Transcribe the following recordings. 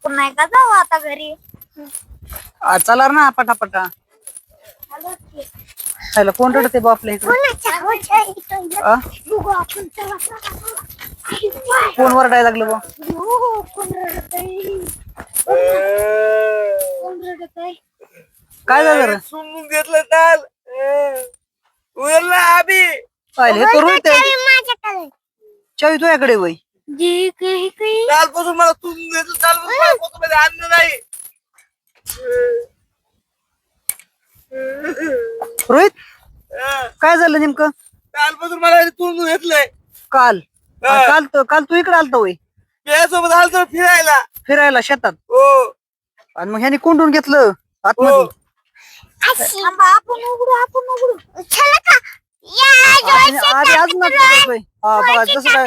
नको नाही का जाऊ आता घरी. चला ना पटापटा. ह्याला कोण रडते बा आपल्या इकडे? कोण वरडायला लागलं बा? काय झालं रे? समजून घेतलं काल आम्ही पाहिले तो रोहित चावी तुझ्याकडे वय. कालपासून मला समजून घेतलं. कालपासून मला पोटामध्ये अन्न नाही. रोहित काय झालं नेमकं? कालपासून मला समजून घेतलंय. काल काल तू इकडे आलता वय यासोबत आलतो फिरायला. फिरायला शेतात. हो आणि मग ह्याने कोंडून घेतलं आतमध्ये. आपण उघडू चला का अरे अजून नाटक करतोय. हा बघा जसं काय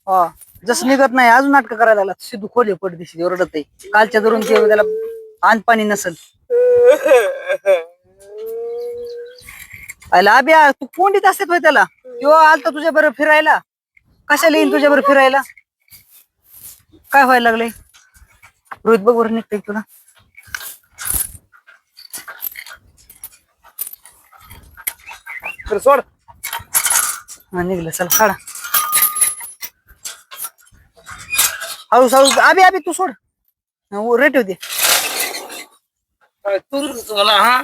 हा जसं निघत नाही अजून नाटक करायला लागला. सिद्धू खोले पडदिशी ओरडत आहे. कालच्या धरून ते त्याला आण पाणी नसल. अब्या तू कोंडीत असते होय त्याला? किंवा आलता तुझ्या बरोबर फिरायला? कशाला येईन तुझ्या बरोबर फिरायला? काय व्हायला लागलंय? रोहित बघ बरं निघतंय तुला. सोड हा निघलं चल काढा. हळूस हळूस आबी तू सोड. रेट होते मला. हा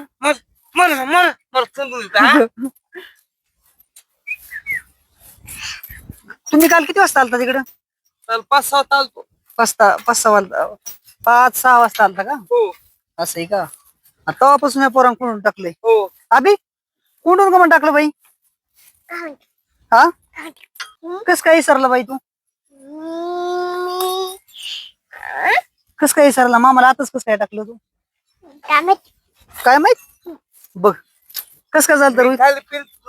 मला मला मला समजून घेतलं. तुम्ही काल किती वाजता आलता तिकडं? काल 5-6 आलतो. 5-6 वाजता आलता का? हो असं आहे का? तेव्हापासून या पोरांना कोंडून टाकलंय. हो आबी कोंडून का म्हणून टाकलं बाई? हा कस काय विसरला बाई तू? कस काय विसरला? मामाला आताच कस काय टाकलं तू? काय माहित बघ कस काय झालं रोहित? खाली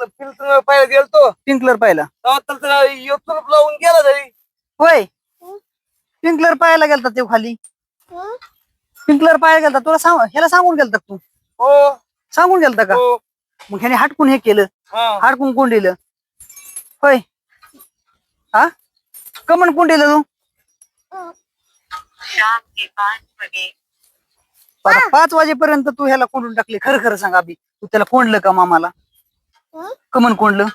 फिल्टर पाहायला गेलतो. पिंकलर पाहिला लावून गेला घरी. होय? पिंकलर पाहायला गेलता ते खाली? पिंकलर पाहायला गेलता तुला ह्याला सांगून गेलता तू? हो सांगून गेलता का? हो मग ह्याने हटकून हे केलं. हा हटकून कोंडीलं होय? हा कमन कोंडीलं तू? आता 5 वाजेपर्यंत तू ह्याला कोंडून टाकले. खरं खरं सांग अभि तू त्याला कोंडलं का मामाला? कमन कोंडलं?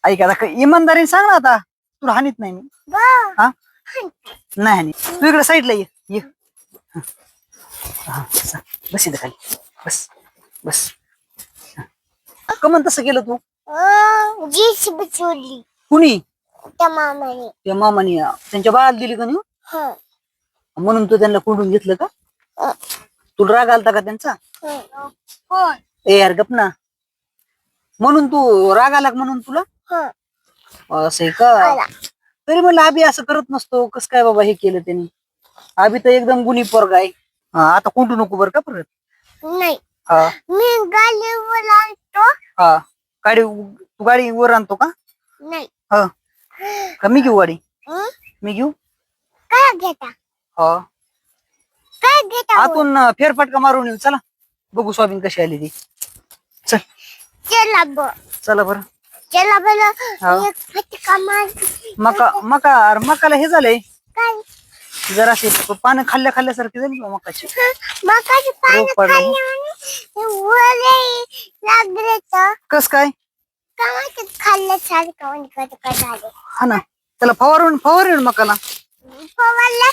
ऐक आता इमानदारीने सांग ना. आता तुला हानीत नाही मी. हा नाही हानी. तू इकडे साईडला ये. बस इथं खाली बस बस. कमन तसं केलं तू? चोरली कुणी? त्या मामाने. त्या मामाने त्यांच्या बाळाला दिली का नाही? म्हणून तू त्यांना कोंडून घेतलं का? तुला राग आलता का त्यांचा? ए यार गप ना. म्हणून तू राग आला म्हणून तुला असं आहे का? तरी म्हणलं आबी असं करत नसतो. कस काय बाबा हे केलं त्यांनी? आबी तर एकदम गुणी पोरगा आहे. आता कोंडू नको बरं का परत. नाही हा मी गाडीवर आणतो. हा तू गाडी वर आणतो का? नाही हा का मी घेऊ गाडी? मी घेऊ? काय घेता हा काय घेता आतून फेरफटका मारून येऊ. चला बघू सोयाबीन कशी आली ती. चल चला बरं. चला बरं. हा. एक फटका मार. मकाला हे झालंय काय जरा पानं खाल्ल्यासारखे झाली बा मकाची. मकाची पानं रोग पडलं. खाल्ल्याने लागले तर कस काय? काय माहिती खाल्ल्यासारखं म्हणजे काय झालं. हा ना त्याला फवारून मकाला. फवारला